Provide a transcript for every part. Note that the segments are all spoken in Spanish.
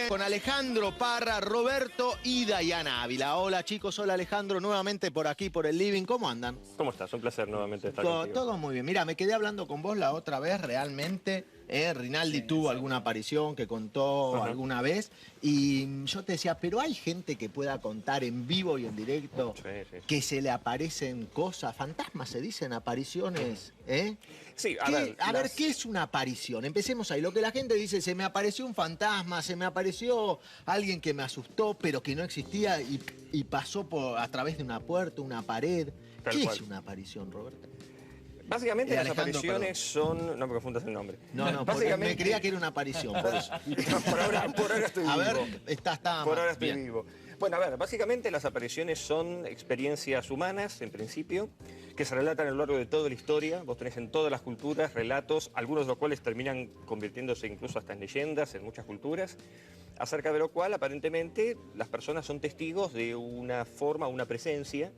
Con Alejandro Parra, Roberto y Dayana Ávila. Hola chicos, hola Alejandro, nuevamente por aquí, por el living. ¿Cómo andan? ¿Cómo estás? Un placer nuevamente estar contigo. Todo muy bien. Mira, me quedé hablando con vos la otra vez, realmente. Rinaldi tuvo alguna aparición que contó alguna vez. Y yo te decía, pero hay gente que pueda contar en vivo y en directo que se le aparecen cosas, fantasmas se dicen, apariciones, ¿eh? Sí, a ver, ¿qué es una aparición? Empecemos ahí. Lo que la gente dice, se me apareció un fantasma, se me apareció alguien que me asustó, pero que no existía y pasó a través de una puerta, una pared. ¿Qué es una aparición, Roberto? Básicamente las apariciones son... No me confundas el nombre. No, básicamente... me creía que era una aparición, por eso. por ahora estoy vivo. A ver, por ahora estoy vivo. Bueno, a ver, básicamente las apariciones son experiencias humanas, en principio, que se relatan a lo largo de toda la historia. Vos tenés en todas las culturas relatos, algunos de los cuales terminan convirtiéndose incluso hasta en leyendas en muchas culturas, acerca de lo cual, aparentemente, las personas son testigos de una forma, una presencia,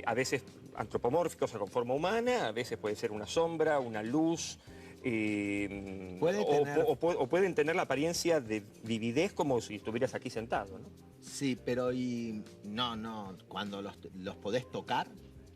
a veces antropomórficos o con forma humana, a veces puede ser una sombra, una luz, o pueden tener la apariencia de vividez como si estuvieras aquí sentado, ¿no? Sí, pero cuando los podés tocar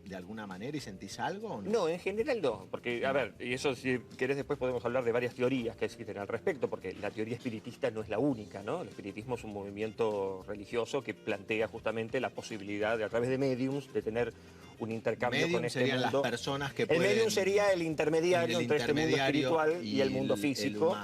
de alguna manera y sentís algo ¿o no? No, en general no, porque, a ver, y eso si querés después podemos hablar de varias teorías que existen al respecto, porque la teoría espiritista no es la única, ¿no? El espiritismo es un movimiento religioso que plantea justamente la posibilidad de, a través de mediums, de tener un intercambio con este mundo. Las personas que el medium sería el intermediario entre este mundo espiritual y el mundo físico,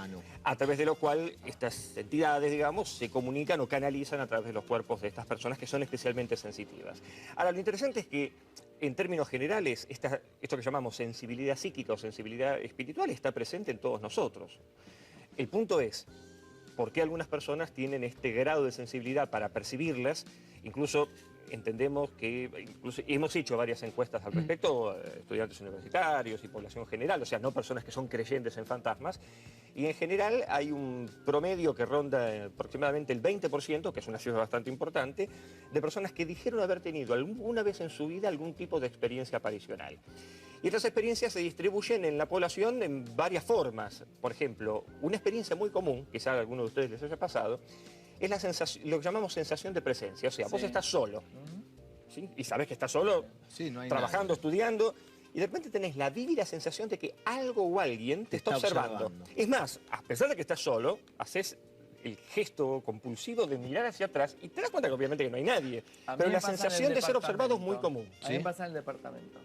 a través de lo cual estas entidades, digamos, se comunican o canalizan a través de los cuerpos de estas personas que son especialmente sensitivas. Ahora, lo interesante es que, en términos generales, esto que llamamos sensibilidad psíquica o sensibilidad espiritual está presente en todos nosotros. El punto es, ¿por qué algunas personas tienen este grado de sensibilidad para percibirlas? Incluso entendemos que, hemos hecho varias encuestas al respecto, estudiantes universitarios y población general, o sea, no personas que son creyentes en fantasmas, y en general hay un promedio que ronda aproximadamente el 20%, que es una cifra bastante importante, de personas que dijeron haber tenido alguna vez en su vida algún tipo de experiencia aparicional. Y estas experiencias se distribuyen en la población en varias formas. Por ejemplo, una experiencia muy común, quizá a alguno de ustedes les haya pasado, es la sensación, lo que llamamos sensación de presencia. O sea, vos estás solo, ¿sí? Y sabés que estás solo, no hay trabajando, estudiando, y de repente tenés la vívida sensación de que algo o alguien te está observando. Es más, a pesar de que estás solo, haces el gesto compulsivo de mirar hacia atrás y te das cuenta que obviamente que no hay nadie. Pero la sensación de ser observado es muy común. A mí me pasa en el departamento.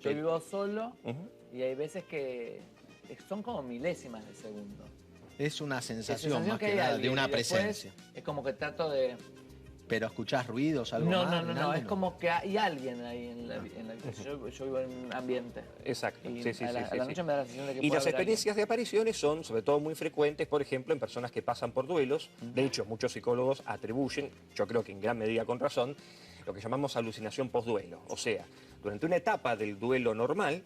Yo vivo solo y hay veces que son como milésimas de segundo. Es una sensación más que nada de una presencia. Es como que trato de... ¿Pero escuchás ruidos, algo más? No, es como que hay alguien ahí en la habitación. Yo vivo en un ambiente. Exacto, y a la noche me da la sensación de que y las experiencias de apariciones son sobre todo muy frecuentes, por ejemplo, en personas que pasan por duelos. De hecho, muchos psicólogos atribuyen, yo creo que en gran medida con razón, lo que llamamos alucinación postduelo. O sea, durante una etapa del duelo normal,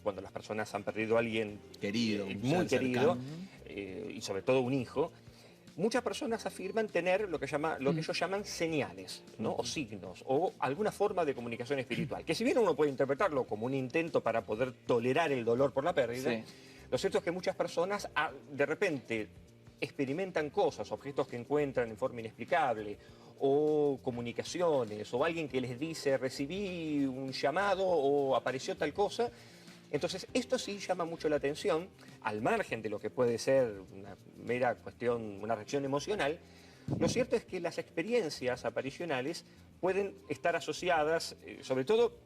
cuando las personas han perdido a alguien querido, muy querido, y sobre todo un hijo, muchas personas afirman tener lo que ellos llaman señales, ¿no? O signos, o alguna forma de comunicación espiritual, que si bien uno puede interpretarlo como un intento para poder tolerar el dolor por la pérdida, lo cierto es que muchas personas de repente experimentan cosas, objetos que encuentran en forma inexplicable, o comunicaciones, o alguien que les dice recibí un llamado o apareció tal cosa. Entonces, esto sí llama mucho la atención, al margen de lo que puede ser una mera cuestión, una reacción emocional. Lo cierto es que las experiencias aparicionales pueden estar asociadas, sobre todo,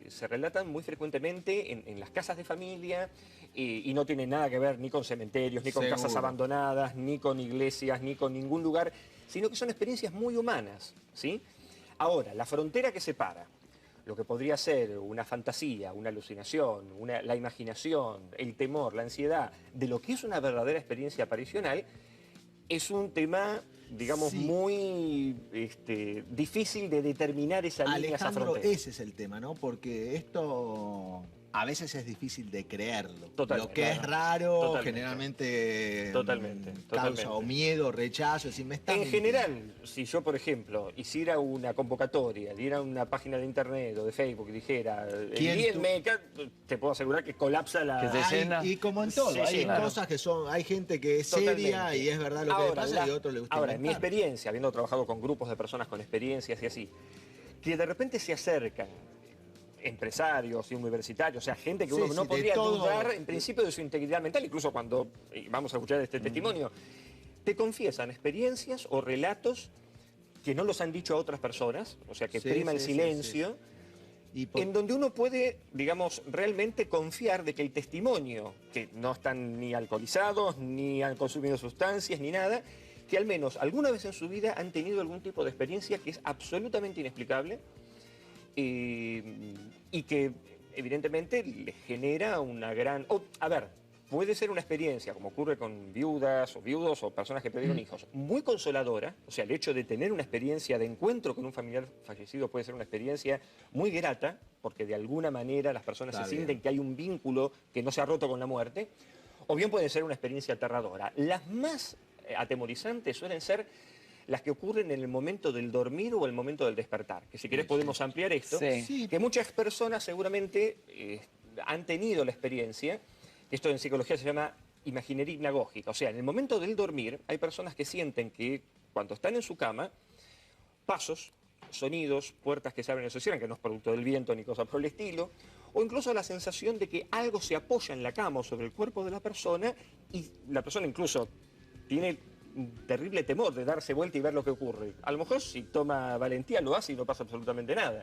se relatan muy frecuentemente en las casas de familia y no tienen nada que ver ni con cementerios, ni con casas abandonadas, ni con iglesias, ni con ningún lugar, sino que son experiencias muy humanas, ¿sí? Ahora, la frontera que separa lo que podría ser una fantasía, una alucinación, la imaginación, el temor, la ansiedad, de lo que es una verdadera experiencia aparicional, es un tema, digamos, muy difícil de determinar esa línea, esa frontera. Ese es el tema, ¿no? Porque esto a veces es difícil de creerlo. Totalmente. Lo que es raro, Totalmente. generalmente Totalmente. causa o miedo, rechazo, si me está En mintiendo. general, si yo, por ejemplo, hiciera una convocatoria, diera una página de internet o de Facebook y dijera, ¿Quién envíenme, te puedo asegurar que colapsa la... Que se llena. Y como en todo, Sí, hay sí, claro. cosas que son, hay gente que es Totalmente. seria y es verdad lo que le pasa y a otro le gusta Ahora, en mi inventar. experiencia, habiendo trabajado con grupos de personas con experiencias y así, que de repente se acercan empresarios y universitarios, o sea, gente que Sí, uno no sí, de podría todo. dudar en principio de su integridad mental, incluso cuando vamos a escuchar este testimonio, te confiesan experiencias o relatos que no los han dicho a otras personas, o sea, que Sí, prima el sí, sí, silencio, Y por- en donde uno puede, digamos, realmente confiar de que el testimonio, que no están ni alcoholizados, ni han consumido sustancias, ni nada, que al menos alguna vez en su vida han tenido algún tipo de experiencia que es absolutamente inexplicable y que evidentemente les genera una gran... a ver, puede ser una experiencia, como ocurre con viudas o viudos o personas que perdieron hijos, muy consoladora, o sea, el hecho de tener una experiencia de encuentro con un familiar fallecido puede ser una experiencia muy grata, porque de alguna manera las personas Está se bien. sienten que hay un vínculo que no se ha roto con la muerte, o bien puede ser una experiencia aterradora. Las más atemorizantes suelen ser las que ocurren en el momento del dormir o el momento del despertar, que si querés podemos ampliar esto, Sí. Sí. que muchas personas seguramente han tenido la experiencia, esto en psicología se llama imaginería hipnagógica, o sea, en el momento del dormir hay personas que sienten que cuando están en su cama, pasos, sonidos, puertas que se abren y se cierran, que no es producto del viento ni cosa por el estilo, o incluso la sensación de que algo se apoya en la cama o sobre el cuerpo de la persona y la persona incluso tiene un terrible temor de darse vuelta y ver lo que ocurre. A lo mejor si toma valentía lo hace y no pasa absolutamente nada.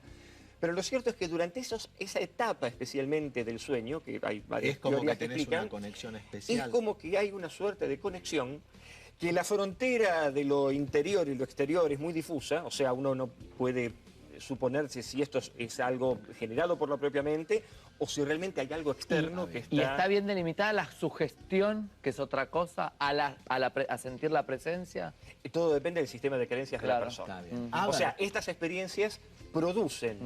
Pero lo cierto es que durante esa etapa especialmente del sueño, que hay varias es como que teorías que tenés explican, una conexión es especial. como que hay una suerte de conexión, que la frontera de lo interior y lo exterior es muy difusa, o sea, uno no puede suponerse si esto es algo generado por la propia mente o si realmente hay algo externo que está... Y está bien delimitada la sugestión, que es otra cosa, a sentir la presencia. Todo depende del sistema de creencias de la Claro. persona. Está bien. O sea, estas experiencias producen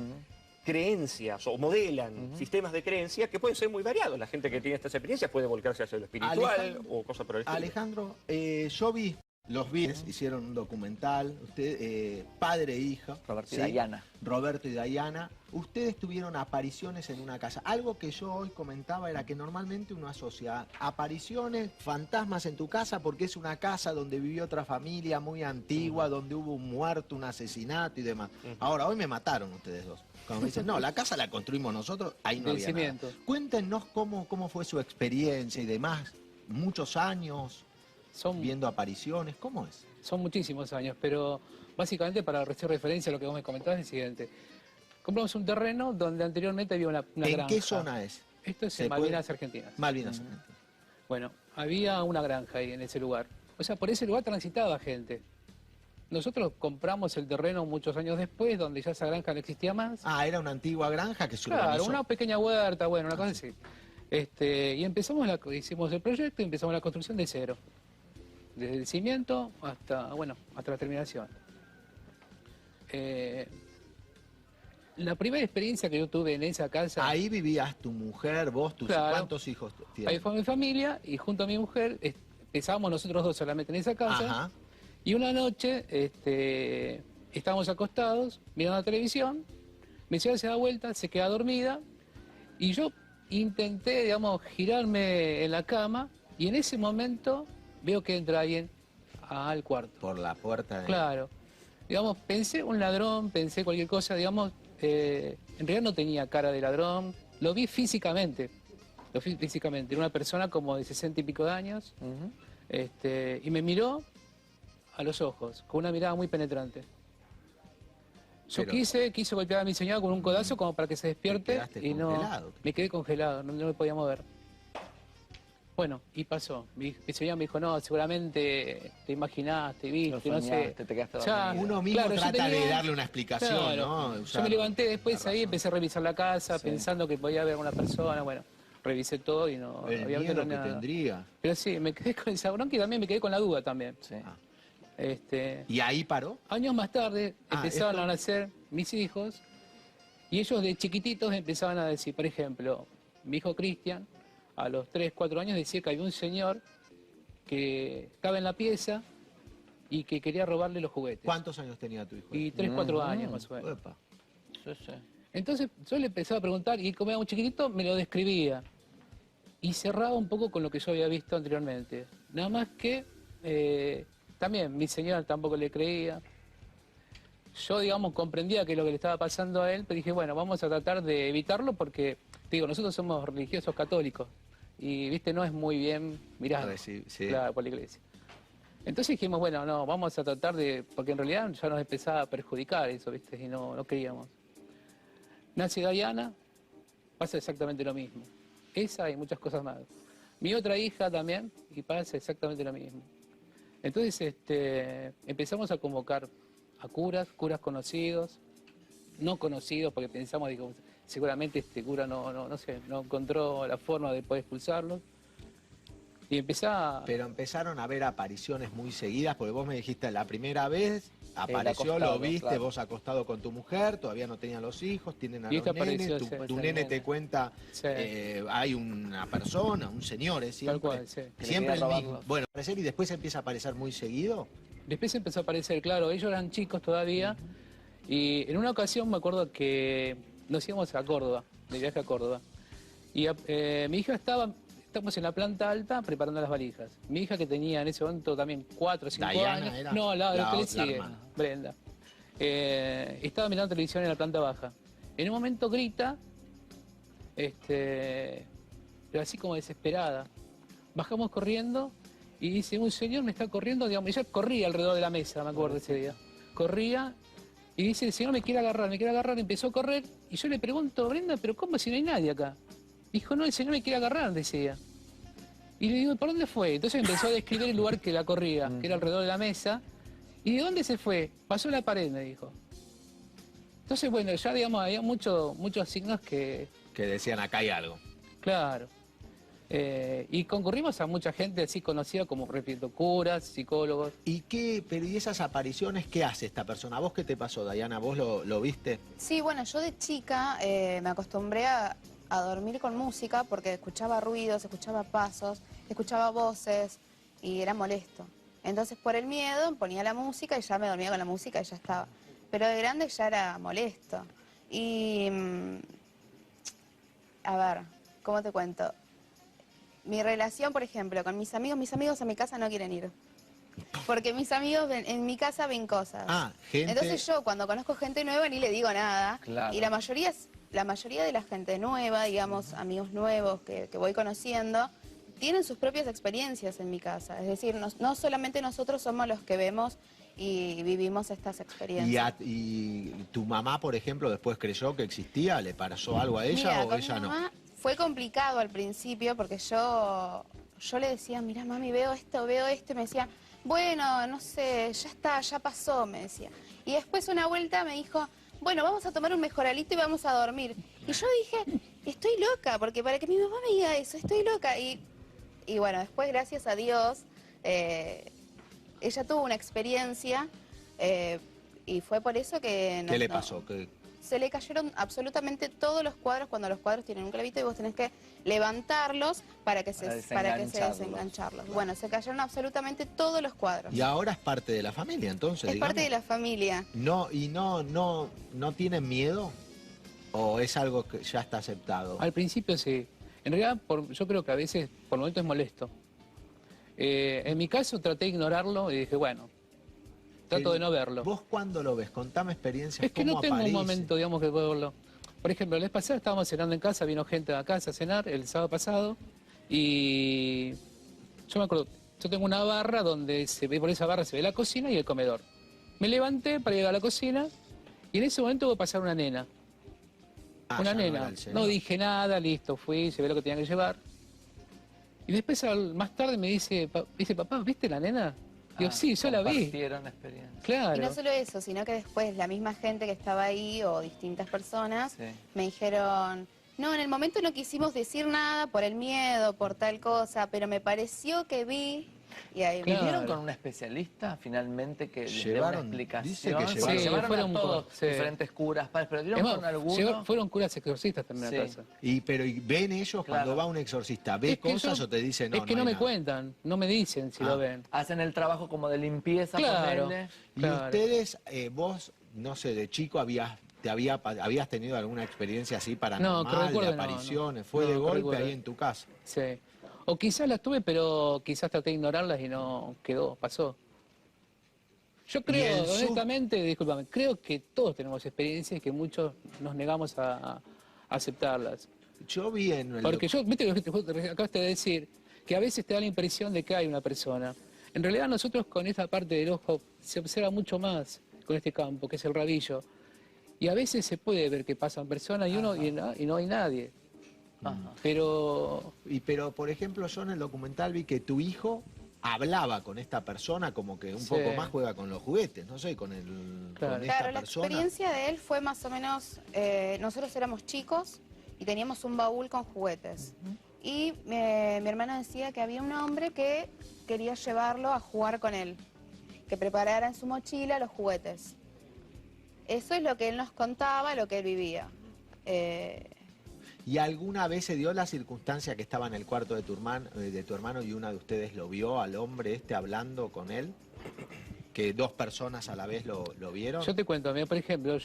creencias o modelan sistemas de creencia que pueden ser muy variados. La gente que tiene estas experiencias puede volcarse hacia lo espiritual Alejandro, o cosas por el estilo. Alejandro, yo vi, los vi, hicieron un documental, usted, padre e hija. Roberto y Diana. Roberto y Diana. Ustedes tuvieron apariciones en una casa. Algo que yo hoy comentaba era que normalmente uno asocia apariciones, fantasmas en tu casa porque es una casa donde vivió otra familia muy antigua, donde hubo un muerto, un asesinato y demás. Ahora, hoy me mataron ustedes dos. Cuando me dicen, no, la casa la construimos nosotros, ahí no Del había nada. cimiento. Cuéntenos cómo fue su experiencia y demás. Muchos años Son, viendo apariciones, ¿cómo es? son muchísimos años, pero básicamente para hacer referencia a lo que vos me comentabas es el siguiente. Compramos un terreno donde anteriormente había una ¿En granja. qué zona es? Esto es ¿Se en puede? Malvinas Argentinas. Malvinas Argentinas. Bueno, había una granja ahí en ese lugar. O sea, por ese lugar transitaba gente. Nosotros compramos el terreno muchos años después, donde ya esa granja no existía más. Ah, era una antigua granja que se Claro, urbanizó. una pequeña huerta, bueno, una cosa así. Y hicimos el proyecto y empezamos la construcción de cero. Desde el cimiento hasta la terminación. La primera experiencia que yo tuve en esa casa, Ahí vivías tu mujer, vos, tus Claro. ¿cuántos hijos ahí tienes? fue mi familia y junto a mi mujer empezábamos nosotros dos solamente en esa casa. Ajá. Y una noche estábamos acostados mirando la televisión, mi señora se da vuelta, se queda dormida y yo intenté, digamos, girarme en la cama y en ese momento veo que entra alguien al cuarto. Por la puerta de... Claro. Digamos, pensé un ladrón, pensé cualquier cosa, digamos, en realidad no tenía cara de ladrón, lo vi físicamente, era una persona como de 60 y pico de años, y me miró a los ojos, con una mirada muy penetrante. Yo Pero- quise golpear a mi señora con un codazo como para que se despierte quedaste y no, congelado. me quedé congelado, no me podía mover. Bueno, y pasó. Mi señora me dijo, no, seguramente te imaginaste, viste, no sé. soñaste, te quedaste Ya, dormido. Uno mismo claro, yo trata de tenía- darle una explicación, Claro. ¿no? Yo Usar me levanté después la ahí, razón. empecé a revisar la casa, pensando que podía haber alguna persona, bueno, revisé todo y no El había miedo que nada. tendría. Pero sí, me quedé con esa bronca y también me quedé con la duda también. Sí. ¿Y ahí paró? Años más tarde empezaron esto- a nacer mis hijos y ellos de chiquititos empezaban a decir, por ejemplo, mi hijo Cristian, a los 3, 4 años, decía que había un señor que estaba en la pieza y que quería robarle los juguetes. ¿Cuántos años tenía tu hijo? Y 3, 4 años más o menos. Epa. Sí, sí. Entonces yo le empezaba a preguntar y como era un chiquitito me lo describía y cerraba un poco con lo que yo había visto anteriormente. Nada más que también mi señora tampoco le creía. Yo, digamos, comprendía que lo que le estaba pasando a él, pero dije, bueno, vamos a tratar de evitarlo porque, te digo, nosotros somos religiosos católicos y, viste, no es muy bien mirado Sí. claro, por la iglesia. Entonces dijimos, bueno, no, vamos a tratar de, porque en realidad ya nos empezaba a perjudicar eso, viste, y no queríamos. Nace Diana, pasa exactamente lo mismo. Esa y muchas cosas más. Mi otra hija también, y pasa exactamente lo mismo. Entonces empezamos a convocar a curas conocidos, no conocidos, porque pensamos, digo, seguramente este cura no encontró la forma de poder expulsarlos. Y Pero empezaron a haber apariciones muy seguidas, porque vos me dijiste la primera vez, apareció, acostado, lo viste, claro. vos acostado con tu mujer, todavía no tenían los hijos, tienen a Y los este nenes, apareció, tu sí, nene ese te nene. cuenta, Sí. hay una persona, un señor, siempre, Tal cual, sí. Que siempre quería el mismo. robarlos. Bueno, aparecer y después empieza a aparecer muy seguido. Después empezó a aparecer, claro, ellos eran chicos todavía, y en una ocasión me acuerdo que nos íbamos a Córdoba, de viaje a Córdoba, y mi hija estamos en la planta alta preparando las valijas. Mi hija que tenía en ese momento también 4 o 5 Diana años, era no, la que le otra sigue, hermana. Brenda, estaba mirando televisión en la planta baja. En un momento grita, pero así como desesperada. Bajamos corriendo y dice, un señor me está corriendo, digamos, ella corría alrededor de la mesa, me acuerdo ese día. Corría y dice, el señor me quiere agarrar, empezó a correr y yo le pregunto, Brenda, pero ¿cómo si no hay nadie acá? Dijo, no, el señor me quiere agarrar, decía. Y le digo, ¿por dónde fue? Entonces empezó a describir el lugar que la corría, que era alrededor de la mesa. ¿Y de dónde se fue? Pasó la pared, me dijo. Entonces, bueno, ya digamos, había muchos signos que, Que decían, acá hay algo. claro. Y concurrimos a mucha gente así conocida como, repito, curas, psicólogos. Pero ¿y esas apariciones qué hace esta persona? ¿A vos qué te pasó, Diana? ¿Vos lo viste? Sí, bueno, yo de chica me acostumbré a dormir con música porque escuchaba ruidos, escuchaba pasos, escuchaba voces y era molesto. Entonces por el miedo ponía la música y ya me dormía con la música y ya estaba. Pero de grande ya era molesto. Y, a ver, ¿cómo te cuento? Mi relación, por ejemplo, con mis amigos a mi casa no quieren ir. Porque mis amigos en mi casa ven cosas. Ah, gente... Entonces yo cuando conozco gente nueva ni le digo nada. Claro. Y la mayoría de la gente nueva, digamos, amigos nuevos que voy conociendo, tienen sus propias experiencias en mi casa. Es decir, no solamente nosotros somos los que vemos y vivimos estas experiencias. ¿Y tu mamá, por ejemplo, después creyó que existía? ¿Le pasó algo a ella Mira, o con ella mi no? mamá fue complicado al principio porque yo le decía, mira mami, veo esto, y me decía, bueno, no sé, ya está, ya pasó, me decía. Y después una vuelta me dijo, bueno, vamos a tomar un mejoralito y vamos a dormir. Y yo dije, estoy loca, porque para que mi mamá me diga eso, estoy loca. Y bueno, después, gracias a Dios, ella tuvo una experiencia y fue por eso que... ¿Qué le pasó? Se le cayeron absolutamente todos los cuadros cuando los cuadros tienen un clavito y vos tenés que levantarlos para que se desengancharlos. Bueno, se cayeron absolutamente todos los cuadros. Y ahora es parte de la familia, entonces, Es digamos. parte de la familia. No, ¿y no tienen miedo? ¿O es algo que ya está aceptado? Al principio sí. En realidad, yo creo que a veces, por momentos es molesto. En mi caso traté de ignorarlo y dije, bueno, trato de no verlo. ¿Vos cuándo lo ves? Contame experiencias. Es que no ¿cómo tengo aparece? un momento, digamos, que puedo verlo. Por ejemplo, la vez pasada estábamos cenando en casa, vino gente a casa a cenar el sábado pasado y yo me acuerdo, yo tengo una barra donde se ve, por esa barra se ve la cocina y el comedor. Me levanté para llegar a la cocina y en ese momento voy a pasar una nena. Ah, Una ya no nena. era el señor. No dije nada, listo, fui, llevé lo que tenía que llevar. Y después más tarde me dice, papá, ¿viste la nena? Digo, sí, yo la vi. Compartieron experiencia. Claro. Y no solo eso, sino que después la misma gente que estaba ahí o distintas personas Sí. me dijeron, no, en el momento no quisimos decir nada por el miedo, por tal cosa, pero me pareció que vi Y ahí Claro. ¿Vivieron con un especialista finalmente que les dé una Llevaron- explicación? dice que Porque llevaron. Sí, llevaron fueron a todos, con- sí. diferentes curas, padres, pero Es ¿dieron más, con alguno? fueron curas exorcistas también a Sí. casa. Pero ¿y ven ellos Claro. cuando va un exorcista? ¿Ve Es que cosas yo- o te dicen no? Es que no no hay me nada? cuentan, no me dicen si Ah. lo ven. Hacen el trabajo como de limpieza, Claro. ponele. Y Claro. ustedes, vos, no sé, de chico habías tenido alguna experiencia así paranormal, que recuerde, de no, apariciones, no. fue No, de que golpe recuerde. ahí en tu casa. Sí. O quizás las tuve, pero quizás traté de ignorarlas y no quedó, pasó. Yo Y creo, el su- honestamente, discúlpame, creo que todos tenemos experiencias y que muchos nos negamos a aceptarlas. Yo vi en el Porque yo, viste lo que te acabaste de decir, que a veces te da la impresión de que hay una persona. En realidad nosotros con esta parte del ojo se observa mucho más con este campo, que es el rabillo. Y a veces se puede ver que pasan personas y no hay nadie. Ajá. Pero pero por ejemplo, yo en el documental vi que tu hijo hablaba con esta persona como que un Sí. poco más juega con los juguetes, no sé, con Claro. con esta Claro, la persona. experiencia de él fue más o menos, nosotros éramos chicos y teníamos un baúl con juguetes. Y mi hermana decía que había un hombre que quería llevarlo a jugar con él, que preparara en su mochila los juguetes. Eso es lo que él nos contaba, lo que él vivía. ¿Y alguna vez se dio la circunstancia que estaba en el cuarto de tu hermano y una de ustedes lo vio al hombre este hablando con él? ¿Que dos personas a la vez lo vieron? yo te cuento, mira, por ejemplo,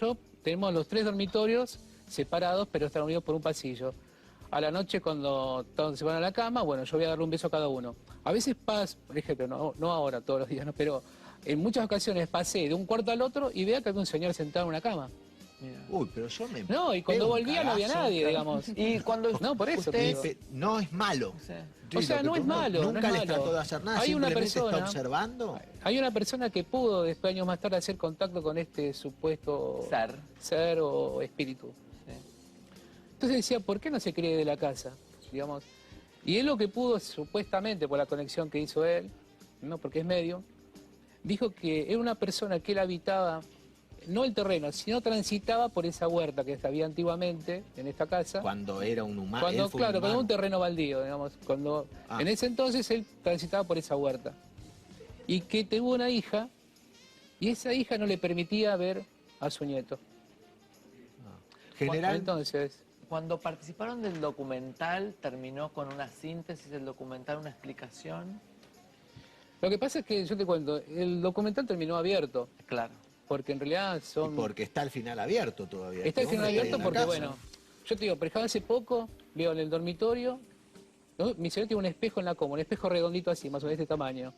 tenemos los 3 dormitorios separados, pero están unidos por un pasillo. A la noche cuando todos se van a la cama, bueno, yo voy a darle un beso a cada uno. A veces por ejemplo, no ahora todos los días, ¿no? Pero en muchas ocasiones pasé de un cuarto al otro y veía que había un señor sentado en una cama. Mira. Uy, pero yo me... No, y cuando pego un volvía no había cagazo. nadie, digamos. Y cuando No, por eso te ustedes... digo. No es malo. Sí. Sí, O sea, lo que no es tú malo, no Nunca es les malo. trató de hacer nada, Hay una simplemente está persona- observando. Hay una persona que pudo después años más tarde hacer contacto con este supuesto Ser. o espíritu. Sí. Entonces decía, ¿por qué no se cree de la casa? Digamos. Y él lo que pudo, supuestamente por la conexión que hizo él, no porque es medio, dijo que era una persona que él habitaba, no el terreno, sino transitaba por esa huerta que había antiguamente en esta casa. Cuando era un humano. Cuando, claro, cuando era un terreno baldío, digamos. En ese entonces él transitaba por esa huerta. Y que tuvo una hija, y esa hija no le permitía ver a su nieto. General, Entonces, Cuando participaron del documental, terminó con una síntesis del documental, una explicación. lo que pasa es que, yo te cuento, el documental terminó abierto, Claro. porque en realidad son... porque está el final abierto todavía. Está el Este final hombre abierto en la porque, casa. bueno, yo te digo, por ejemplo, hace poco veo en el dormitorio, ¿no? Mi señor tiene un espejo en la cama, un espejo redondito así, más o menos de este tamaño.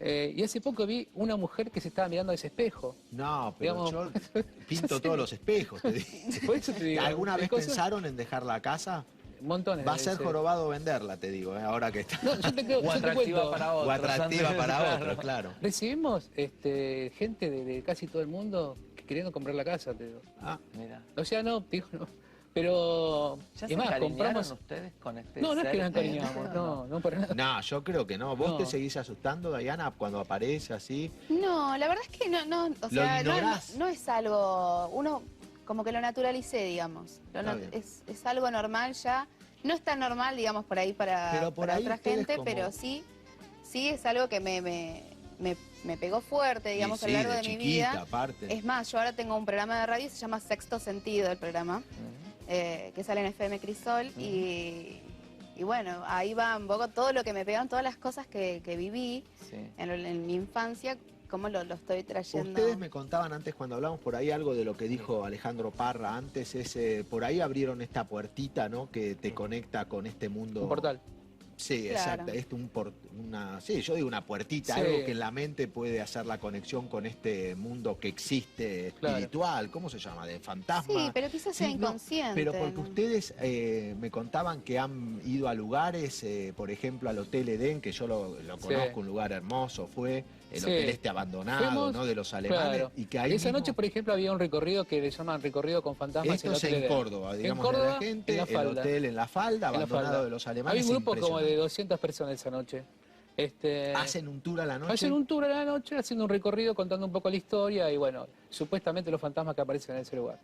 Y hace poco vi una mujer que se estaba mirando a ese espejo. No, pero Digamos, yo pinto todos los espejos, te digo. Por eso te digo, ¿Alguna hay vez cosas- pensaron en dejar la casa? Montones. Va a de ser veces. jorobado venderla, te digo, ahora que está. No, yo te, creo, O yo te atractiva cuento, para otros. O atractiva Andrés, para claro. otros, claro. recibimos gente de casi todo el mundo queriendo comprar la casa, te digo. Ah, Mira. O sea, no, te digo, no. Pero, ¿Ya es se más, encariñaron compramos... ustedes con este No, no es ser? que nos encariñamos, no, para nada. no, yo creo que no. ¿Vos No. te seguís asustando, Diana, cuando aparece así? No, la verdad es que no, o sea, ignorás? no es algo, uno como que lo naturalicé, digamos. Está bien. Es algo normal ya. No es tan normal, digamos, por ahí para Pero por ahí otra ustedes gente, como- pero sí es algo que me pegó fuerte, digamos, Y a lo sí, largo de, mi chiquita, vida. aparte. Es más, yo ahora tengo un programa de radio, se llama Sexto Sentido, el programa, que sale en FM Crisol, y bueno, ahí va un poco todo lo que me pegaron, todas las cosas que viví Sí. en mi infancia, cómo lo estoy trayendo. Ustedes me contaban antes, cuando hablamos por ahí, algo de lo que dijo Alejandro Parra antes, por ahí abrieron esta puertita, ¿no? Que te conecta con este mundo. Un portal. Sí, Claro. exacto. Sí, yo digo una puertita, Sí. algo que en la mente puede hacer la conexión con este mundo que existe Claro. espiritual, ¿cómo se llama? De fantasma. Sí, pero quizás sea Sí, no, inconsciente. pero porque ¿no? ustedes me contaban que han ido a lugares, por ejemplo al Hotel Edén, que yo lo conozco, un lugar hermoso, fue el Sí. hotel este abandonado, Fuimos, ¿no? De los alemanes. Claro. Y que ahí Esa mismo- noche, por ejemplo, había un recorrido que le llaman recorrido con fantasmas. esto el es Hotel en Edén. Córdoba, digamos, en Córdoba, la gente, en la el falda. hotel en la falda, En la abandonado falda. de los alemanes. Había un grupo como de impresionante. 200 personas esa noche. ¿Hacen un tour a la noche? Hacen un tour a la noche, haciendo un recorrido, contando un poco la historia y, bueno, supuestamente los fantasmas que aparecen en ese lugar.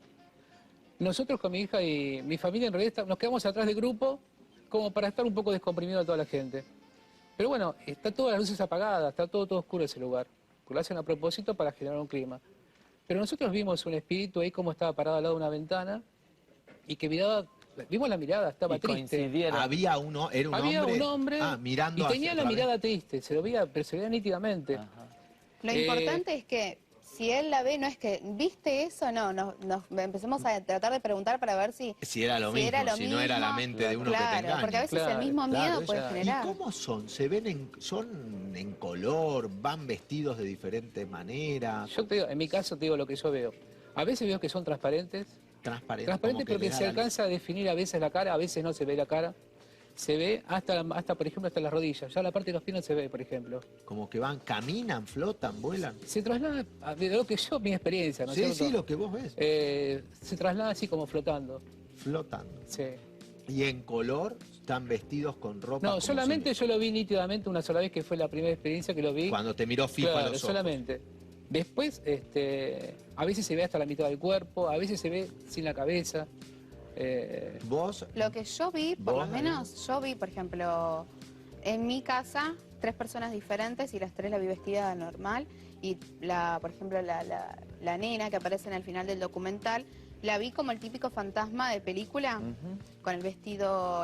Nosotros con mi hija y mi familia en realidad nos quedamos atrás del grupo como para estar un poco descomprimidos de toda la gente. Pero bueno, está todas las luces apagadas, está todo oscuro ese lugar. Porque lo hacen a propósito para generar un clima. Pero nosotros vimos un espíritu ahí como estaba parado al lado de una ventana y que miraba, vimos la mirada, estaba Y triste. coincidieron. Había uno, era un Había hombre. un hombre mirando y hacia tenía la otra vez. mirada triste, se lo veía, pero se veía nítidamente. Ajá. Lo importante es que si él la ve, no es que, ¿viste eso? No, nos empezamos a tratar de preguntar para ver si... Si era lo si mismo, era lo si no era la mismo. mente de uno que te Claro, engaña. porque a veces Claro, el mismo Claro, miedo puede ella- generar. ¿Y cómo son? ¿Se ven son en color? ¿Van vestidos de diferentes maneras? Yo te digo, en mi caso te digo lo que yo veo. A veces veo que son transparentes, Transparentes. transparentes como que porque le da se la luz. alcanza a definir a veces la cara, a veces no se ve la cara. Se ve hasta, por ejemplo, hasta las rodillas. Ya la parte de los pies no se ve, por ejemplo. Como que van, caminan, flotan, vuelan. Se traslada, de lo que yo, mi experiencia, ¿no es Sí, cierto? sí, lo que vos ves. Se traslada así como flotando. Flotando. Sí. Y en color están vestidos con ropa. No, como solamente si- yo lo vi nítidamente una sola vez, que fue la primera experiencia que lo vi. Cuando te miró fijo a Claro, los ojos. solamente. Después, a veces se ve hasta la mitad del cuerpo, a veces se ve sin la cabeza. Vos, Lo que yo vi, por ¿Vos, lo menos, yo vi, por ejemplo, en mi casa, 3 personas diferentes y las 3 la vi vestida normal. Y, por ejemplo, la nena que aparece en el final del documental, la vi como el típico fantasma de película, con el vestido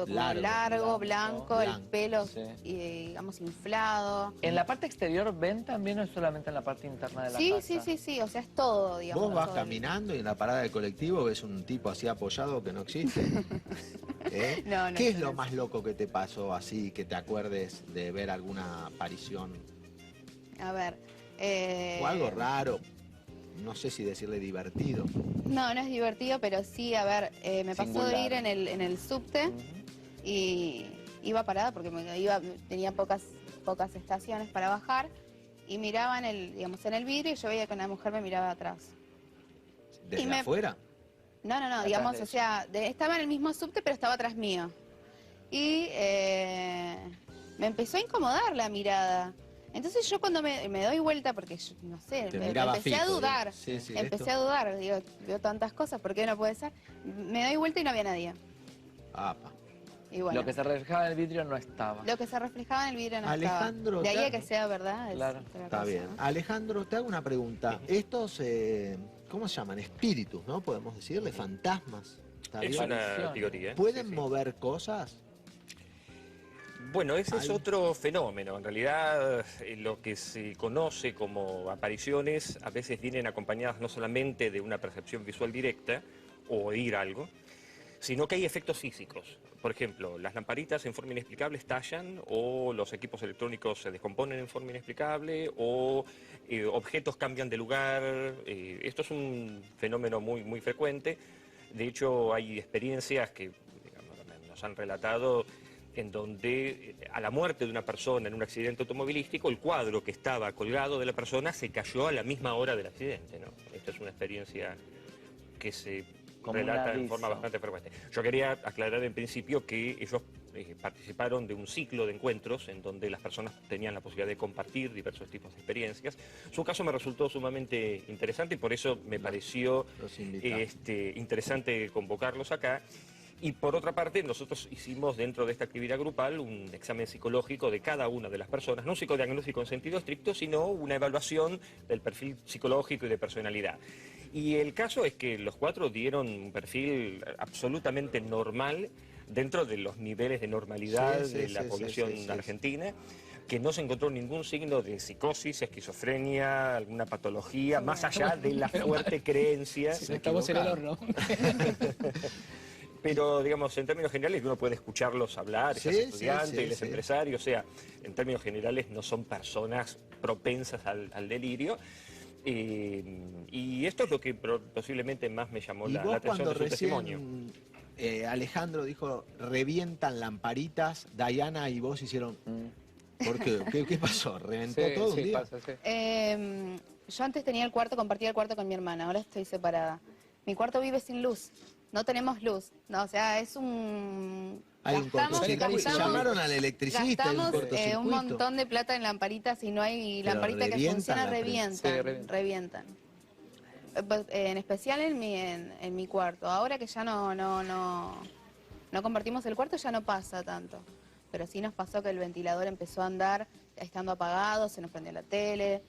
como largo, blanco, el blanco, pelo, sí. digamos, inflado. ¿En la parte exterior ven también o es solamente en la parte interna de la Sí, casa? sí, o sea, es todo, digamos. vos vas todo. caminando y en la parada del colectivo ves un tipo así apoyado que no existe. ¿Eh? No, no, ¿Qué es no, lo no. más loco que te pasó así, que te acuerdes de ver alguna aparición? A ver. O algo raro, no sé si decirle divertido. No, no es divertido, pero sí, a ver, me pasó de Singular. ir en el subte y iba parada porque tenía pocas estaciones para bajar y miraba en el vidrio y yo veía que una mujer me miraba atrás. ¿Desde Y me- afuera? No, Atrás digamos, de o sea, estaba en el mismo subte pero estaba atrás mío. Y me empezó a incomodar la mirada. Entonces yo cuando me doy vuelta, porque yo, no sé, Te me miraba empecé a fijo, dudar. sí, sí, Empecé esto. a dudar, digo, veo tantas cosas, ¿por qué no puede ser? Me doy vuelta y no había nadie. Apa. Y bueno, Lo que se reflejaba en el vidrio no estaba. lo que se reflejaba en el vidrio no Alejandro, estaba. De ahí a claro. que sea verdad. Claro. otra Está cosa, bien. ¿no? Alejandro, te hago una pregunta. Estos, ¿cómo se llaman? Espíritus, ¿no? Podemos decirle, fantasmas. ¿Está Es bien? una Apariciones. teoría. ¿Pueden Sí, sí. mover cosas? Bueno, ese es Ay. otro fenómeno. En realidad, lo que se conoce como apariciones a veces vienen acompañadas no solamente de una percepción visual directa o oír algo, sino que hay efectos físicos. Por ejemplo, las lamparitas en forma inexplicable estallan, o los equipos electrónicos se descomponen en forma inexplicable, o objetos cambian de lugar. Esto es un fenómeno muy, muy frecuente. De hecho, hay experiencias que digamos, nos han relatado en donde a la muerte de una persona en un accidente automovilístico, el cuadro que estaba colgado de la persona se cayó a la misma hora del accidente, ¿no? Esta es una experiencia que se Como un relata en aviso. forma bastante frecuente. Yo quería aclarar en principio que ellos participaron de un ciclo de encuentros en donde las personas tenían la posibilidad de compartir diversos tipos de experiencias. Su caso me resultó sumamente interesante y por eso me pareció Los invitamos. interesante convocarlos acá. Y por otra parte, nosotros hicimos dentro de esta actividad grupal un examen psicológico de cada una de las personas, no un psicodiagnóstico en sentido estricto, sino una evaluación del perfil psicológico y de personalidad. Y el caso es que los 4 dieron un perfil absolutamente normal dentro de los niveles de normalidad Sí, sí, de la sí, población sí. argentina, que no se encontró ningún signo de psicosis, esquizofrenia, alguna patología, más allá de la fuerte creencia. Estamos en el horno. Pero, digamos, en términos generales, uno puede escucharlos hablar, Sí, ya sí, estudiantes, sí, él es sí. empresario, o sea, en términos generales no son personas propensas al delirio. Y esto es lo que posiblemente más me llamó Y la vos atención cuando de su testimonio. recién Alejandro dijo, revientan lamparitas, Diana y vos hicieron... ¿Por qué? ¿Qué pasó? ¿Reventó Sí, todo sí, un día? pasa, sí. Yo antes tenía el cuarto, compartía el cuarto con mi hermana, ahora estoy separada. Mi cuarto vive sin luz, no tenemos luz. No, o sea, es un... Hay un cortocircuito. Llamaron al electricista, hay un Gastamos cortocircuito. un montón de plata en lamparitas y no hay Pero lamparita que revientan funcione, las revientan, Sí, revientan. revientan. Pues, en especial en mi cuarto. Ahora que ya no compartimos el cuarto, ya no pasa tanto. pero sí nos pasó que el ventilador empezó a andar estando apagado, se nos prendió la tele.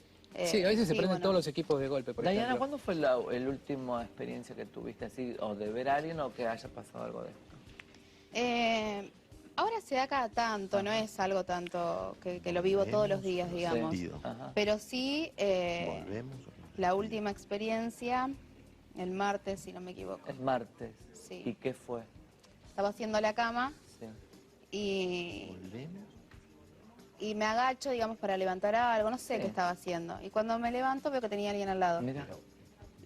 Sí, a veces se prenden bueno. todos los equipos de golpe, por Diana, ejemplo. ¿cuándo fue la última experiencia que tuviste así, o de ver a alguien o que haya pasado algo de esto? Ahora se da cada tanto, no es algo tanto que lo vivo todos los días, digamos. Ajá. Pero sí, Volvemos. la última experiencia, el martes, si no me equivoco. El martes. Sí. ¿Y qué fue? Estaba haciendo la cama Sí. y, Volvemos. y me agacho, digamos, para levantar algo, no sé Sí. qué estaba haciendo. Y cuando me levanto veo que tenía alguien al lado. Mira,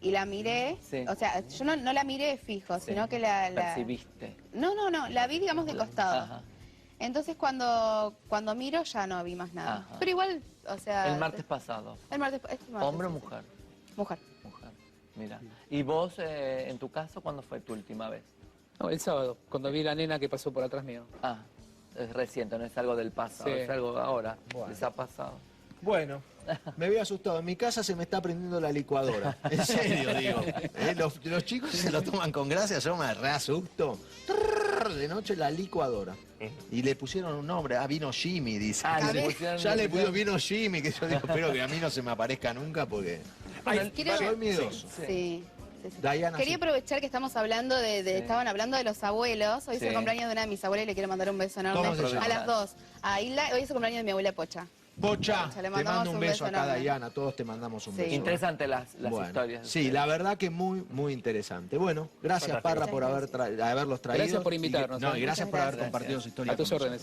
Y la miré, Sí. o sea, yo no la miré fijo, sí. sino que la... Percibiste. No, la vi, digamos, de costado. Ajá. Entonces cuando miro ya no vi más nada. Ajá. Pero igual, o sea... El martes pasado. El martes, este martes, ¿Hombre o sí, sí. mujer? Mujer. Mujer. Mira. ¿Y vos, en tu caso, cuándo fue tu última vez? No, el sábado, cuando vi la nena que pasó por atrás mío. Ah, es reciente, no es algo del pasado, Sí. es algo ahora. Bueno. Les ha pasado. Bueno, me había asustado. En mi casa se me está prendiendo la licuadora. En serio, digo. Los chicos se lo toman con gracia, yo me reasusto. De noche la licuadora. Y le pusieron un nombre, vino Jimmy, dice. Ah, le pusieron- Ya le pusieron vino Jimmy, que yo digo, espero que a mí no se me aparezca nunca porque... Ay, quiero- soy miedoso. Sí. Sí, sí. Diana, Quería sí. aprovechar que estamos hablando estaban hablando de los abuelos. Hoy es el Sí. cumpleaños de una de mis abuelas y le quiero mandar un beso enorme. ¿Cómo se llama? A las dos. A Hilda, hoy es el cumpleaños de mi abuela Pocha. Pocha, Le te mandamos mando un un beso beso acá, enorme. Diana. Todos te mandamos un Sí. beso. Interesante las Bueno, historias. sí, la verdad que muy interesante. Bueno, gracias Fantástico. Parra por haberlos traído. Gracias por invitarnos, No, ¿eh? y gracias Muchas por haber gracias. compartido su historia. A tus con nosotros. órdenes.